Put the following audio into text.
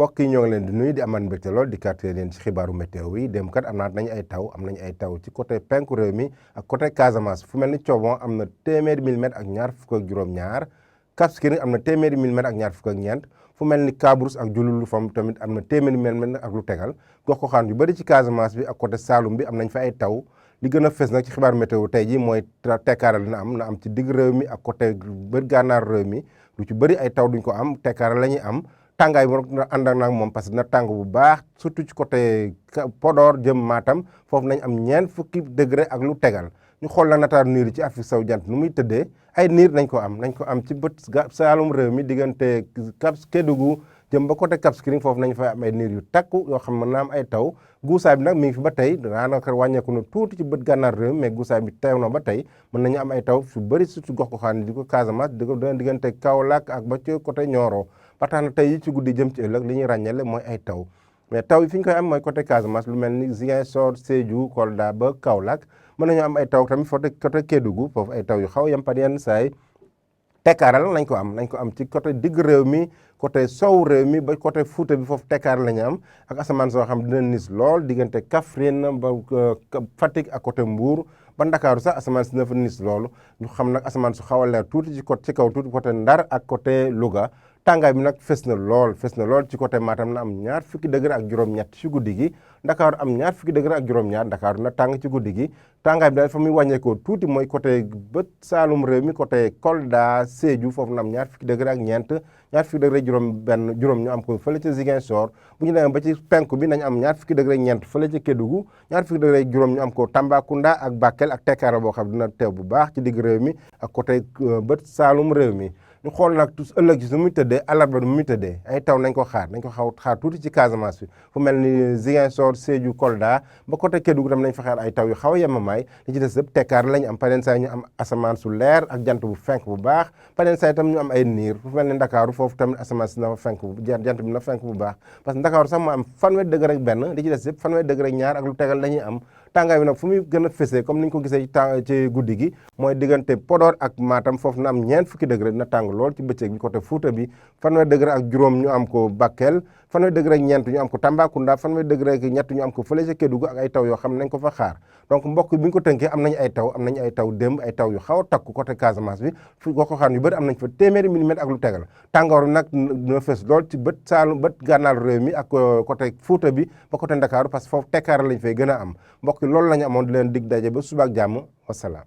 mbokk yi ñoo ngi leen di nuyu di amaan mbégte lool di kàttee leen ci xibaaru météo yi dem kat am nañ ay taw ci côté penku réew mi ak côté Casamance fu mel ni Thiobon am na téeméeri milimètres ak ñaar fukk ak juróom-ñaar Cap Skirring am na téeméeri milimètres ak ñaar fukk ak ñeent fu mel ni Kabrousse ak Diouloulou fam tamit am na téeméeri milimètres ak lu tegal gox-goxaan yu bëri ci Casamance bi ak côté Saloum bi am nañ fa ay taw li gën a fës nag ci xibaaru météo tey ji mooy tekkaaral na am ci digg réew mi ak côté bët gànnaar réew mi lu ci bëri ay taw duñ ko am tekkaaral la ñuy am tàngaay bi na ànd ak nag moom parce que dina tàng bu baax surtout ci côté Podor jëm Matam foofu nañ am ñeent fukki degré ak lu tegal ñu xool la nataaru niir yi ci Afrique sowu jant nu muy tëddee ay niir nañ ko am ci bët Saalum réew mi diggante Kédougou jëm ba côté Cap Skirring foofu nañ fa am ay niir yu takku yoo xam mën naa am ay taw guusaay bi nag mi ngi fi ba tey daanaka wàññeeku na tuuti ci bët gànnaar réew mi mais guusaay bi teew na ba tey mën nañu am ay taw su bëri surtout gox goxaan di ko Casamance di ko diggante Kaolack ak ba ci côté Nioro ba tax na tey yi ci guddi jëm ci ëllëg li ñuy ràññale mooy ay taw mais taw yi fi ñu koy am mooy côté Casamance lu mel ni Ziguinchor Sédhiou Kolda ba Kaolack mën nañu am ay taw tamit côté Kédougou foofu ay taw yu xaw yam par yenn saay tekkaaral nañ ko am ci côté digg réew mi côté sow réew mi ba côté Fuuta bi foofu tekkaaral la ñu am ak asamaan soo xam dina nis lool diggante Kaffrine ba Fatick ak côté Mbour ba Ndakaaru sax asamaan si dina fa nis loolu ñu xam nag asamaan su xaw a leer tuuti ci kaw tuuti côté Ndar ak côté Louga tàngaay bi nag fës na lool ci côté Matam na am ñaar fukki degré ak juróom-ñett ci guddi gi Ndakaaru am ñaar fukki degré ak juróom-ñaar Ndakaaru na tàng ci guddi gi tàngaay bi daal fa muy wàññeekoo tuuti mooy côté bët Saalum réew mi côté Kolda Sédhiou foofu na am ñaar fukki degré ak ñeent ñaar fukki degré juróom ñu am ko fële ca Ziguinchor bu ñu demee ba ci penku bi nañ am ñaar fukki degré ñeent fële ca Kédougou ñaar fukki degré juróom ñu am ko Tambacounda ak Bakel ak tekkaaral boo xam dina teew bu baax ci digg réew mi ak côté bët Saalum réew mi ñu xool nag ëllëg ci nu muy tëddee àllarba nu muy tëddee ay taw nañ ko xaar tuuti ci Casamance bi fu mel ni Ziguinchor Sédhiou Kolda ba côté Kédougou tam nañ fa xaar ay taw yu xaw a yemamaay li ci des yëpp tekkaar lañ am paneen saa ñu am asamaan su leer ak jant bu fenk bu baax paneen saa tam ñu am ay niir fu mel ni Ndakaaru foofu tamit asamaan si na fa fenk jant bi na fenk bu baax parce que Ndakaaru sax mu am fanweer degré ak benn li ci des yëpp fanweer degré ak ñaar ak lu tegal la ñuy am tàngaay bi nag fu muy gën a fësee comme ni ñu ko gisee ci guddi gi mooy diggante Podor ak Matam foofu na am ñeent fukki degré dina tàng lool ci bëccëg bi côté Fuuta bi fanweer degré ak juróom ñu am ko Bakel fanweer degré ak ñeent ñu am ko Tambacounda fanweer degré ak ñett ñu am ko fële ca Kédougou ak ay taw yoo xam nañ ko fa xaar donc mbokk bi ñu ko tënkee am nañ ay taw démb ay taw yu xaw a takku côté Casamance bi fu ko xaan yu bëri am nañ fa téeméeri milimètres ak lu tegal tàngoor nag dina fës lool ci bët Saalum bët gànnaar réew mi ak côté Fuuta bi ba côté Ndakaaru parce que foofu tekkaaral lañ fay gën a am mbokk loolu la ñu amoon di leen dig daje ba suba ak jàmm wasalaam